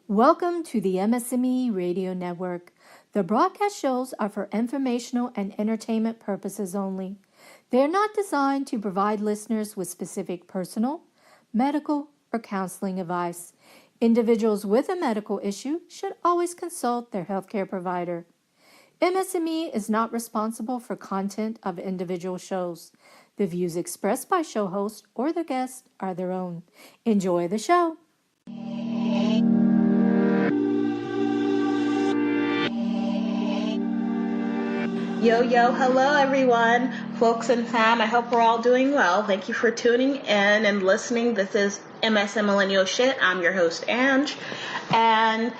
Welcome to the MS&Me Radio Network. The broadcast shows are for informational and entertainment purposes only. They are not designed to provide listeners with specific personal, medical, or counseling advice. Individuals with a medical issue should always consult their healthcare provider. MS&Me is not responsible for content of individual shows. The views expressed by show hosts or their guests are their own. Enjoy the show. Yo, hello everyone, folks and fam. I hope we're all doing well. Thank you for tuning in and listening. This is MS and Millennial Shit. I'm your host, Ange, and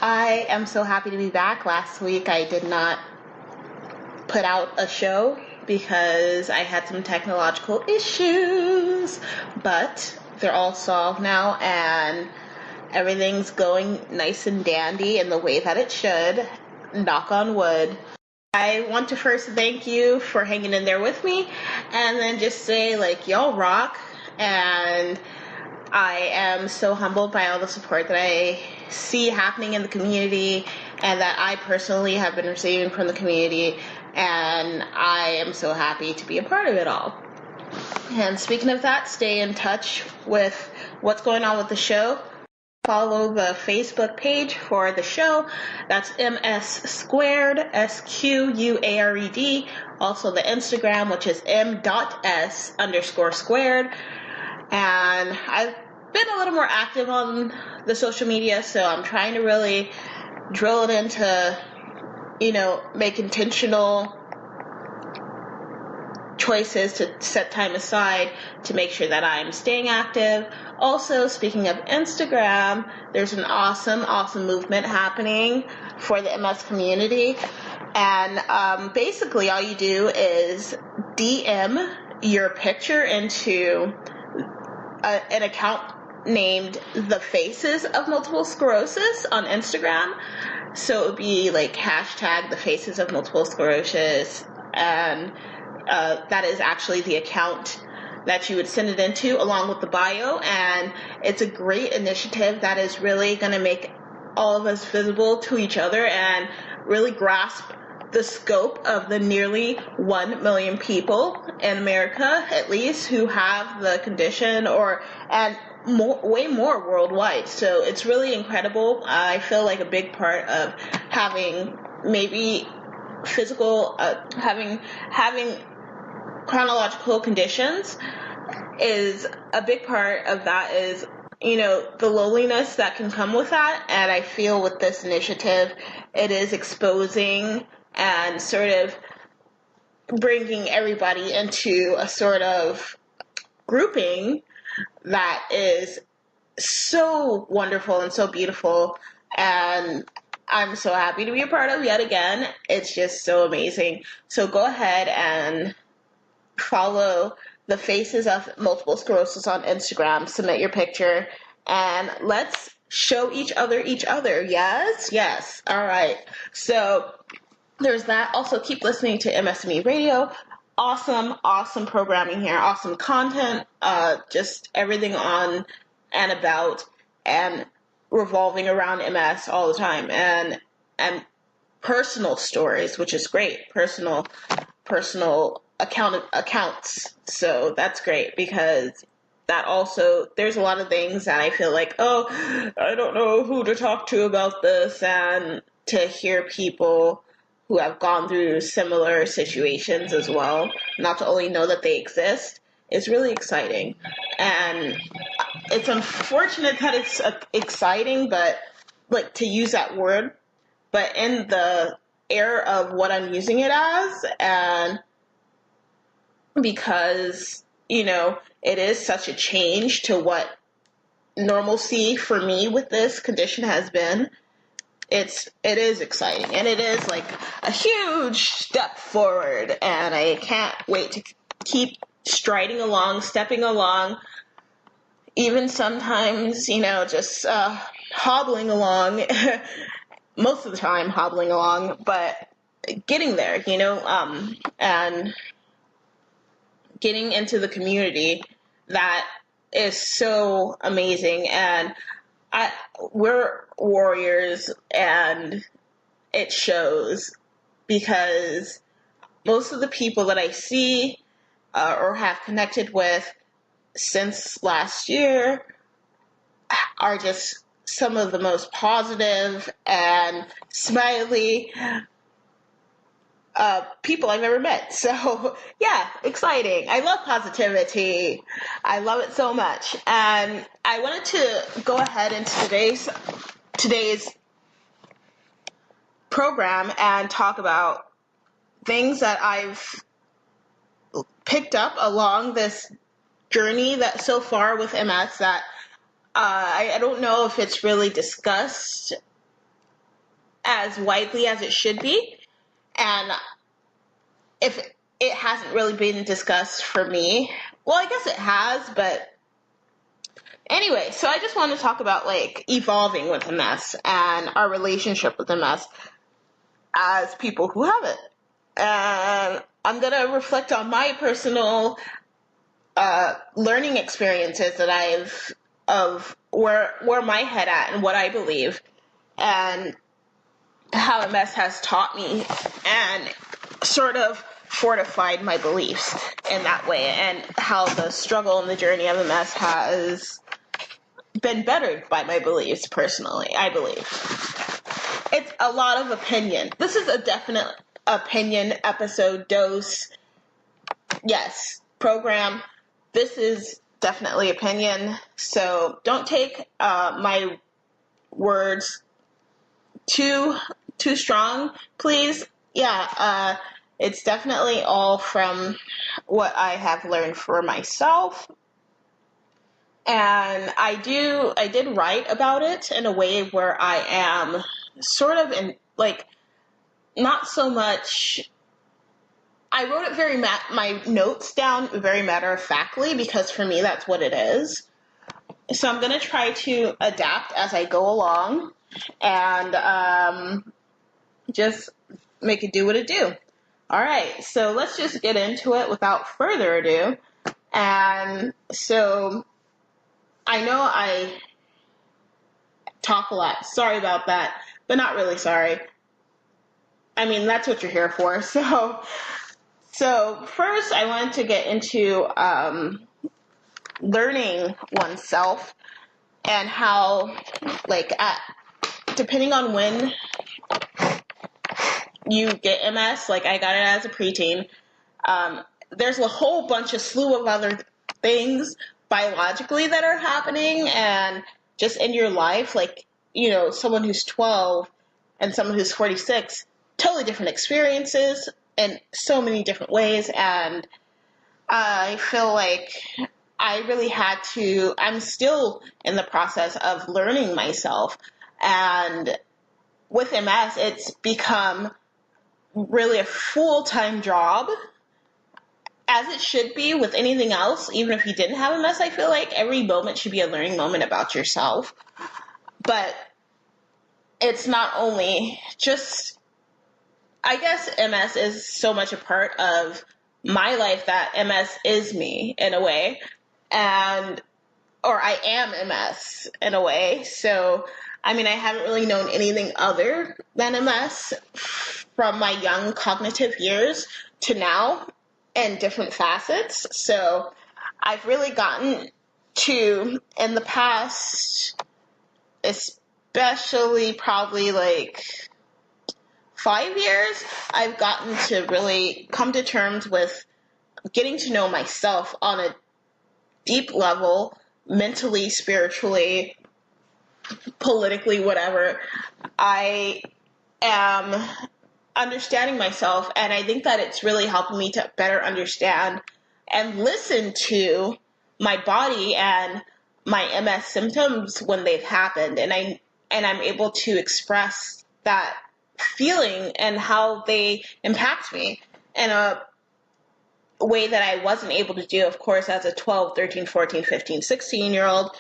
I am so happy to be back. Last week I did not put out a show because I had some technological issues, but they're all solved now and everything's going nice and dandy in the way that it should. Knock on wood. I want to first thank you for hanging in there with me, and then just say, y'all rock, and I am so humbled by all the support that I see happening in the community, and that I personally have been receiving from the community, and I am so happy to be a part of it all. And speaking of that, stay in touch with what's going on with the show. Follow the Facebook page for the show. That's MS Squared, SQUARED. Also the Instagram, which is m.s_squared. And I've been a little more active on the social media, so I'm trying to really drill it into, make intentional choices to set time aside to make sure that I'm staying active. Also, speaking of Instagram, there's an awesome movement happening for the MS community. And basically all you do is DM your picture into an account named The Faces of Multiple Sclerosis on Instagram. So it would be hashtag The Faces of Multiple Sclerosis, and that is actually the account that you would send it into along with the bio, and it's a great initiative that is really going to make all of us visible to each other and really grasp the scope of the nearly 1 million people in America, at least, who have the condition, and way more worldwide. So it's really incredible. I feel like a big part of having maybe physical, having chronological conditions is a big part of that is, the loneliness that can come with that. And I feel with this initiative, it is exposing and sort of bringing everybody into a sort of grouping that is so wonderful and so beautiful. And I'm so happy to be a part of yet again. It's just so amazing. So go ahead and follow The Faces of Multiple Sclerosis on Instagram, submit your picture, and let's show each other. Yes. All right. So there's that. Also, keep listening to MS&Me Radio. Awesome programming here. Awesome content. Just everything on and about and revolving around MS all the time, and personal stories, which is great. Personal accounts. So that's great, because that also, there's a lot of things that I feel like, I don't know who to talk to about this, and to hear people who have gone through similar situations as well, not to only know that they exist, is really exciting. And it's unfortunate that it's exciting, but to use that word, but in the air of what I'm using it as, and because, it is such a change to what normalcy for me with this condition has been. It is exciting, and it is a huge step forward, and I can't wait to keep stepping along, even sometimes, just hobbling along, most of the time hobbling along, but getting there, and getting into the community that is so amazing. And we're warriors, and it shows, because most of the people that I see or have connected with since last year are just some of the most positive and smiley people I've ever met. So yeah, exciting. I love positivity. I love it so much. And I wanted to go ahead into today's program and talk about things that I've picked up along this journey that so far with MS that I don't know if it's really discussed as widely as it should be. And if it hasn't really been discussed for me, well, I guess it has, but anyway, so I just want to talk about like evolving with MS and our relationship with MS as people who have it. And I'm going to reflect on my personal learning experiences that I've of where my head at and what I believe, and how MS has taught me and sort of fortified my beliefs in that way, and how the struggle and the journey of MS has been bettered by my beliefs personally, I believe. It's a lot of opinion. This is a definite opinion episode dose. Yes, program. This is definitely opinion. So don't take my words too strong, please. Yeah, it's definitely all from what I have learned for myself. And I did write about it in a way where I am sort of in, like, not so much, I wrote it my notes down very matter-of-factly, because for me that's what it is. So I'm going to try to adapt as I go along, and just make it do what it do. All right, so let's just get into it without further ado. And so I know I talk a lot. Sorry about that, but not really sorry. I mean, that's what you're here for. So first I wanted to get into learning oneself, and how, like, depending on when you get MS, like I got it as a preteen, there's a whole slew of other things biologically that are happening, and just in your life, like, someone who's 12 and someone who's 46, totally different experiences in so many different ways. And I feel like I really I'm still in the process of learning myself. And with MS, it's become really a full-time job, as it should be with anything else. Even if you didn't have MS, I feel like every moment should be a learning moment about yourself. But it's not only just, I guess MS is so much a part of my life that MS is me in a way, or I am MS in a way. So, I mean, I haven't really known anything other than MS from my young cognitive years to now, in different facets. So I've really gotten to, in the past, especially probably like 5 years, I've gotten to really come to terms with getting to know myself on a deep level, mentally, spiritually, politically, whatever. I am understanding myself, and I think that it's really helping me to better understand and listen to my body and my MS symptoms when they've happened, and I'm able to express that feeling and how they impact me in a way that I wasn't able to do, of course, as a 12, 13, 14, 15, 16-year-old.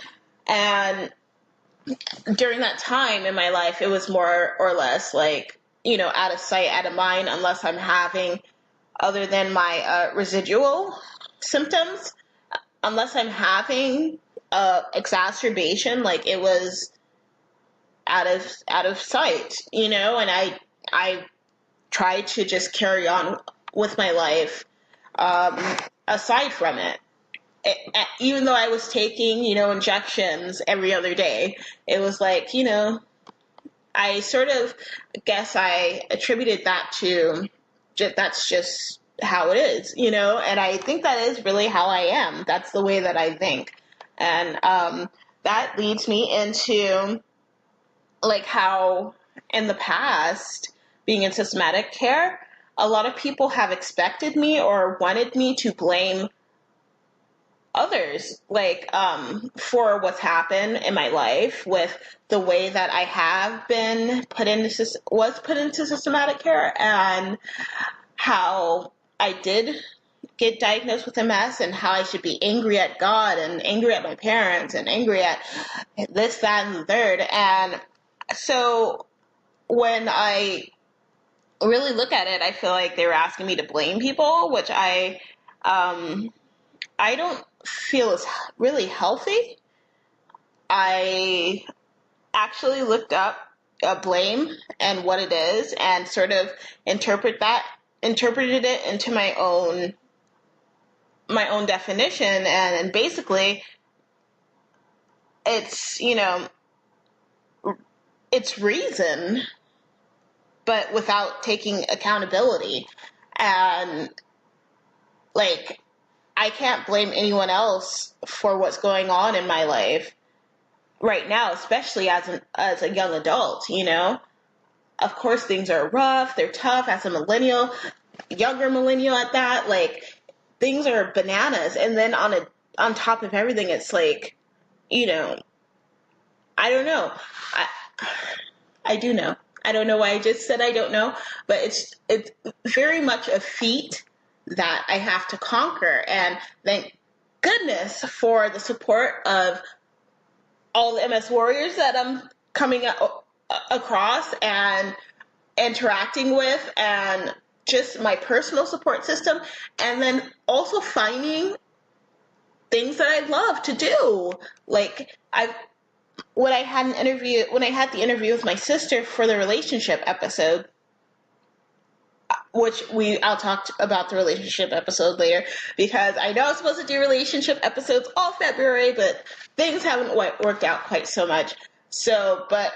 And during that time in my life, it was more or less like, out of sight, out of mind, unless I'm having, other than my residual symptoms, unless I'm having exacerbation, like it was out of sight, and I tried to just carry on with my life, aside from it. Even though I was taking, injections every other day, it was like, I sort of guess I attributed that to that's just how it is, and I think that is really how I am. That's the way that I think. And that leads me into like how in the past, being in systematic care, a lot of people have expected me or wanted me to blame others, like, for what's happened in my life with the way that I have been was put into systematic care, and how I did get diagnosed with MS, and how I should be angry at God and angry at my parents and angry at this, that, and the third. And so when I really look at it, I feel like they were asking me to blame people, which I don't feel is really healthy. I actually looked up blame and what it is, and sort of interpreted it into my own definition, and basically it's, it's reason, but without taking accountability. And like, I can't blame anyone else for what's going on in my life right now, especially as a young adult, Of course, things are rough, they're tough as a millennial, younger millennial at that. Like, things are bananas. And then on top of everything, it's like, I don't know. I do know. I don't know why I just said I don't know, but it's very much a feat that I have to conquer. And thank goodness for the support of all the MS warriors that I'm coming across and interacting with, and just my personal support system. And then also finding things that I love to do. Like, when I had the interview with my sister for the relationship episode, which I'll talk about the relationship episode later, because I know I was supposed to do relationship episodes all February, but things haven't worked out quite so much. So, but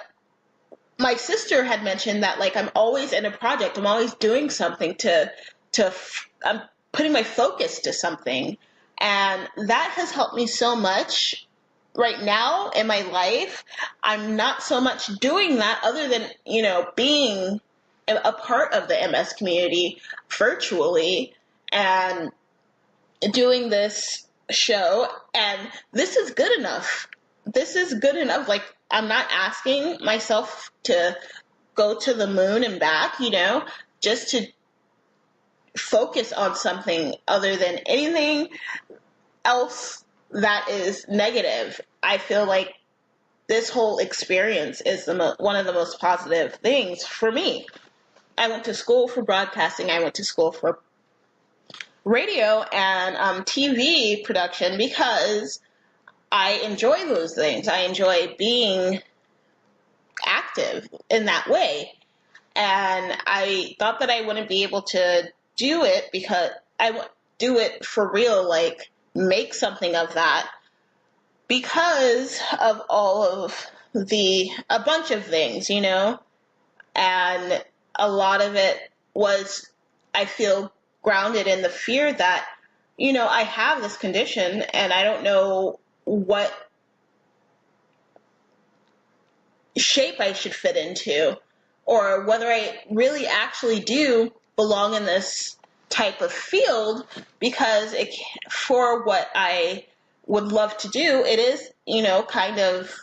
my sister had mentioned that, like, I'm always in a project, I'm always doing something I'm putting my focus to something, and that has helped me so much. Right now in my life, I'm not so much doing that, other than, being a part of the MS community virtually and doing this show. And this is good enough. This is good enough. Like, I'm not asking myself to go to the moon and back, just to focus on something other than anything else that is negative. I feel like this whole experience is one of the most positive things for me. I went to school for broadcasting. I went to school for radio and TV production because I enjoy those things. I enjoy being active in that way. And I thought that I wouldn't be able to do it because do it for real, like make something of that, because of all of a bunch of things, and a lot of it was, I feel, grounded in the fear that, I have this condition and I don't know what shape I should fit into, or whether I really actually do belong in this type of field, because for what I would love to do, it is, kind of,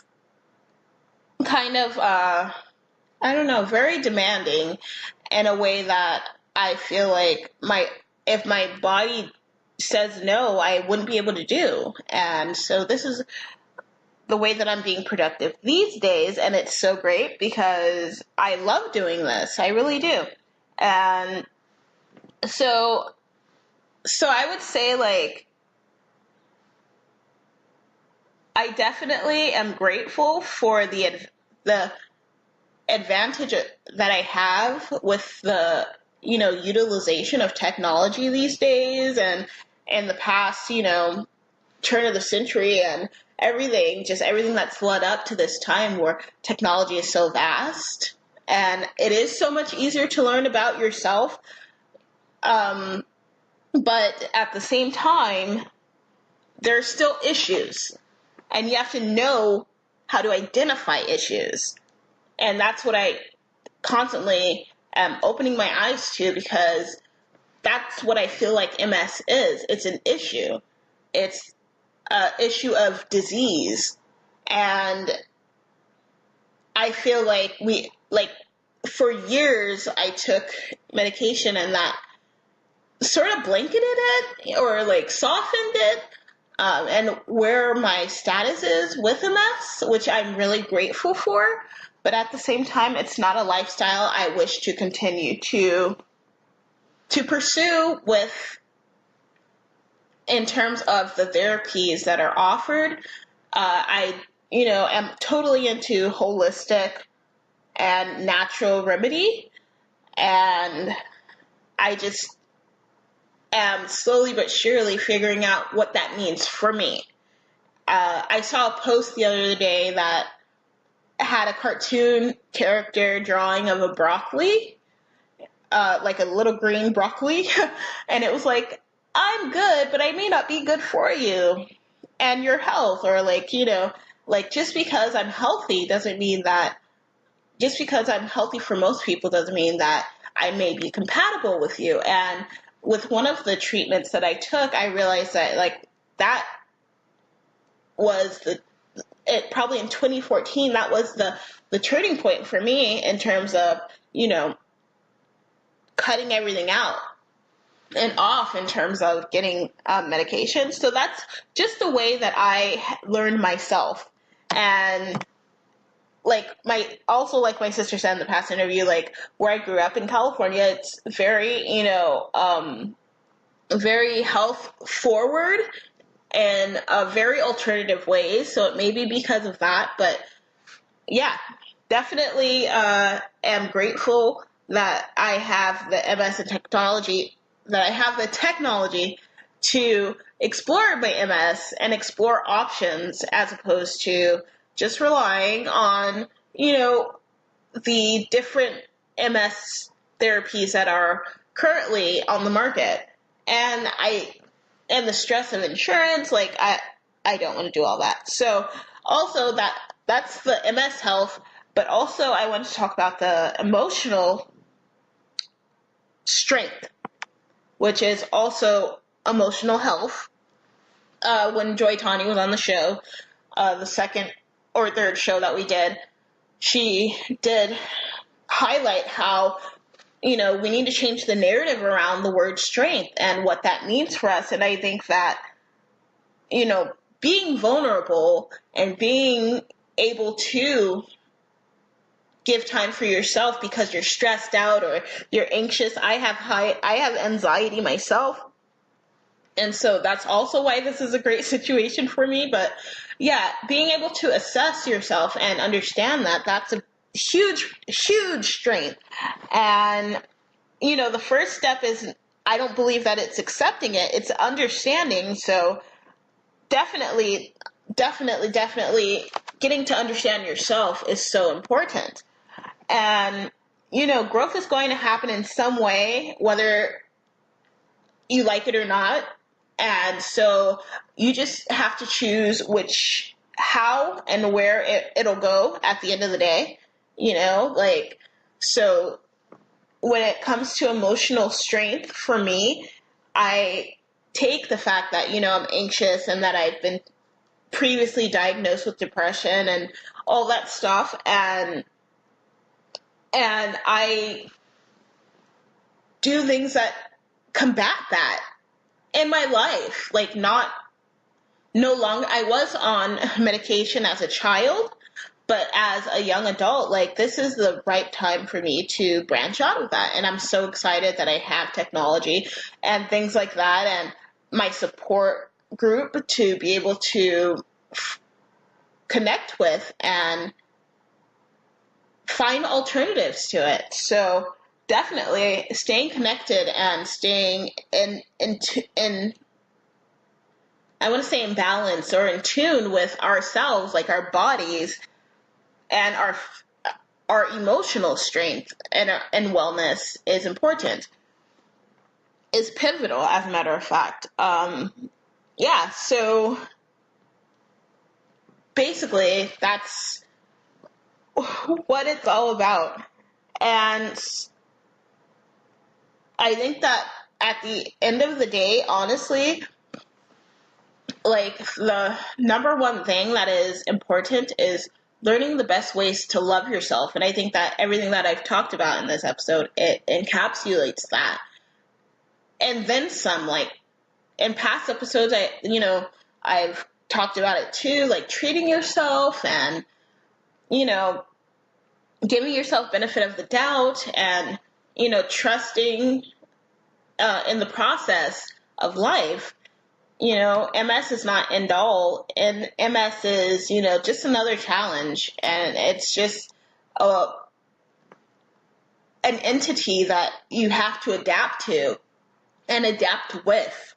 I don't know, very demanding in a way that I feel like if my body says no, I wouldn't be able to do. And so this is the way that I'm being productive these days, and it's so great because I love doing this. I really do. And so I would say, like, I definitely am grateful for the advantage that I have with the, utilization of technology these days and in the past, turn of the century and everything that's led up to this time where technology is so vast and it is so much easier to learn about yourself. But at the same time, there are still issues and you have to know how to identify issues. And that's what I constantly am opening my eyes to, because that's what I feel like MS is. It's an issue. It's an issue of disease. And I feel like for years I took medication and that sort of blanketed it or like softened it. And where my status is with MS, which I'm really grateful for. But at the same time, it's not a lifestyle I wish to continue to pursue in terms of the therapies that are offered. I am totally into holistic and natural remedy. And I just am slowly but surely figuring out what that means for me. I saw a post the other day that had a cartoon character drawing of a broccoli, like a little green broccoli, and it was like, I'm good, but I may not be good for you and your health, or just because I'm healthy doesn't mean that, just because I'm healthy for most people doesn't mean that I may be compatible with you. And with one of the treatments that I took, I realized that that was probably in 2014, that was the turning point for me in terms of, cutting everything out and off in terms of getting medication. So that's just the way that I learned myself. And like my sister said in the past interview, where I grew up in California, it's very, very health forward in a very alternative ways. So it may be because of that, but yeah, definitely am grateful that I have the MS and technology, that I have the technology to explore my MS and explore options as opposed to just relying on, the different MS therapies that are currently on the market. And the stress of insurance, I don't want to do all that. So also that's the MS health, but also I want to talk about the emotional strength, which is also emotional health. When Joy Tani was on the show, the second or third show that we did, she did highlight how, we need to change the narrative around the word strength and what that means for us. And I think that, being vulnerable and being able to give time for yourself because you're stressed out or you're anxious. I have anxiety myself. And so that's also why this is a great situation for me. But yeah, being able to assess yourself and understand that, that's a huge, huge strength. And, the first step is, I don't believe that it's accepting it, it's understanding. So definitely getting to understand yourself is so important. And, growth is going to happen in some way, whether you like it or not. And so you just have to choose how and where it'll go at the end of the day, so when it comes to emotional strength for me, I take the fact that, I'm anxious and that I've been previously diagnosed with depression and all that stuff. And I do things that combat that in my life. No longer, I was on medication as a child, but as a young adult, this is the right time for me to branch out of that. And I'm so excited that I have technology and things like that and my support group to be able to connect with and find alternatives to it. So definitely staying connected and staying in I want to say in balance or in tune with ourselves, like our bodies and our emotional strength and wellness is important, is pivotal, as a matter of fact. Yeah, so basically that's what it's all about. And I think that at the end of the day, honestly, like the number one thing that is important is learning the best ways to love yourself. And I think that everything that I've talked about in this episode, it encapsulates that. And then some, like in past episodes, I've talked about it too, like treating yourself and, giving yourself benefit of the doubt and, trusting in the process of life. MS is not end all, and MS is, just another challenge, and it's just an entity that you have to adapt to and adapt with.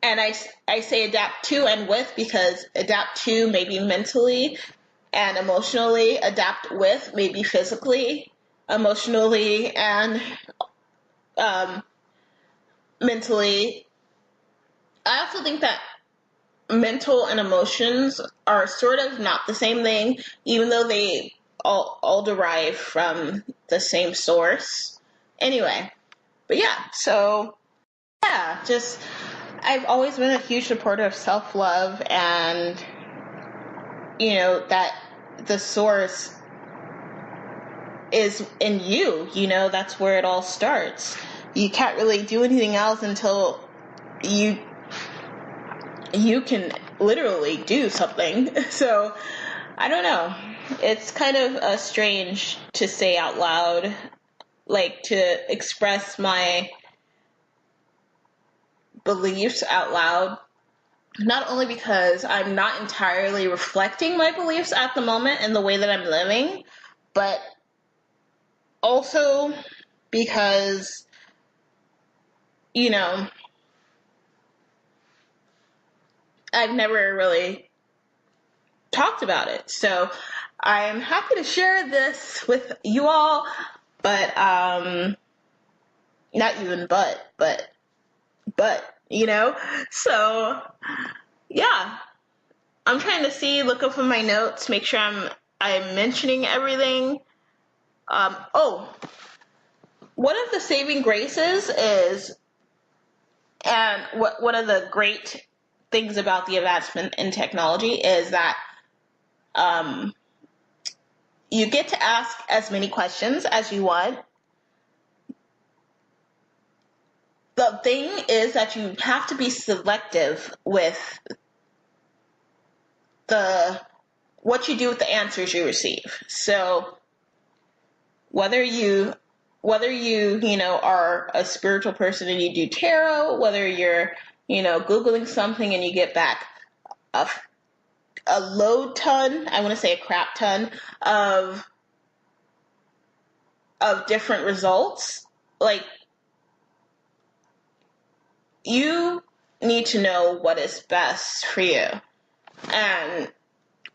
And I say adapt to and with because adapt to maybe mentally and emotionally, adapt with maybe physically, emotionally, and mentally. I also think that mental and emotions are sort of not the same thing, even though they all derive from the same source. Anyway, but yeah, so yeah, just I've always been a huge supporter of self-love and, that the source is in you, that's where it all starts. You can't really do anything else until you can literally do something. So, I don't know. It's kind of strange to say out loud, like to express my beliefs out loud. Not only because I'm not entirely reflecting my beliefs at the moment in the way that I'm living, but also because, I've never really talked about it. So I'm happy to share this with you all, but, not even but, so yeah, I'm trying to look up in my notes, make sure I'm mentioning everything. One of the saving graces is, and one of the great things about the advancement in technology is that you get to ask as many questions as you want. The thing is that you have to be selective with what you do with the answers you receive. So whether you are a spiritual person and you do tarot, whether you're, Googling something and you get back a load ton, I want to say a crap ton of different results, like, you need to know what is best for you. And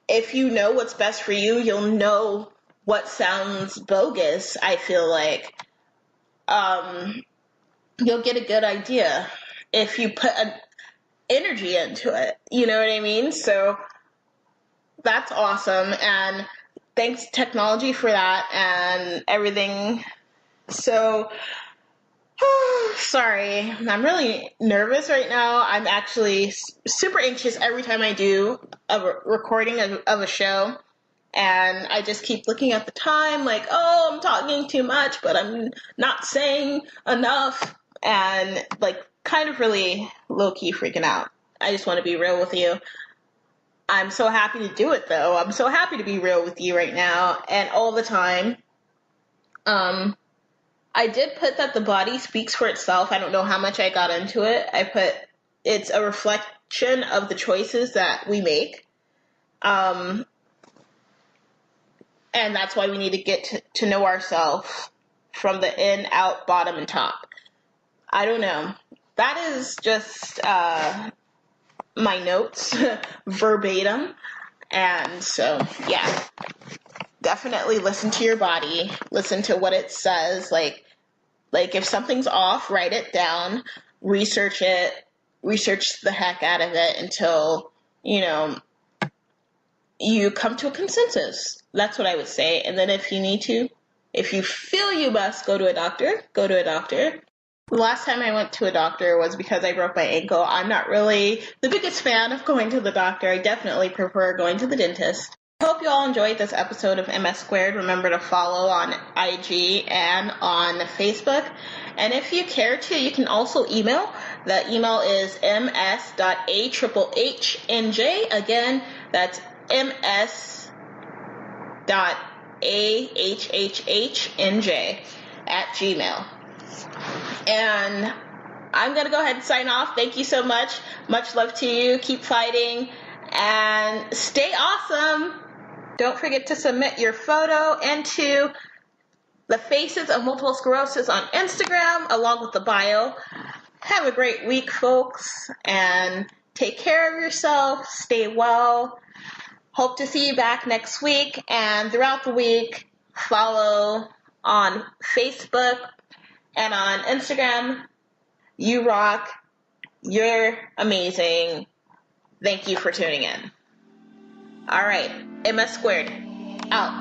if you know what's best for you, you'll know what sounds bogus, I feel like. You'll get a good idea if you put an energy into it. You know what I mean? So that's awesome. And thanks technology for that and everything. So, sorry, I'm really nervous right now. I'm actually super anxious every time I do a recording of a show. And I just keep looking at the time like, oh, I'm talking too much, but I'm not saying enough. And like kind of really low-key freaking out. I just want to be real with you. I'm so happy to do it though. I'm so happy to be real with you right now and all the time. I did put that the body speaks for itself. I don't know how much I got into it. I put it's a reflection of the choices that we make. And that's why we need to get to know ourselves from the in, out, bottom, and top. I don't know. That is just my notes verbatim. And so, yeah, definitely listen to your body. Listen to what it says. Like if something's off, write it down, research it, research the heck out of it until, you come to a consensus. That's what I would say. And then if you feel you must go to a doctor, go to a doctor. The last time I went to a doctor was because I broke my ankle. I'm not really the biggest fan of going to the doctor. I definitely prefer going to the dentist. I hope you all enjoyed this episode of MS Squared. Remember to follow on IG and on Facebook. And if you care to, you can also email. The email is ms.ahhhnj. Again, that's ms.ahhhnj@gmail. And I'm going to go ahead and sign off. Thank you so much. Much love to you. Keep fighting and stay awesome. Don't forget to submit your photo into the Faces of Multiple Sclerosis on Instagram along with the bio. Have a great week, folks, and take care of yourself. Stay well. Hope to see you back next week, and throughout the week, follow on Facebook and on Instagram. You rock. You're amazing. Thank you for tuning in. All right, MS Squared, out.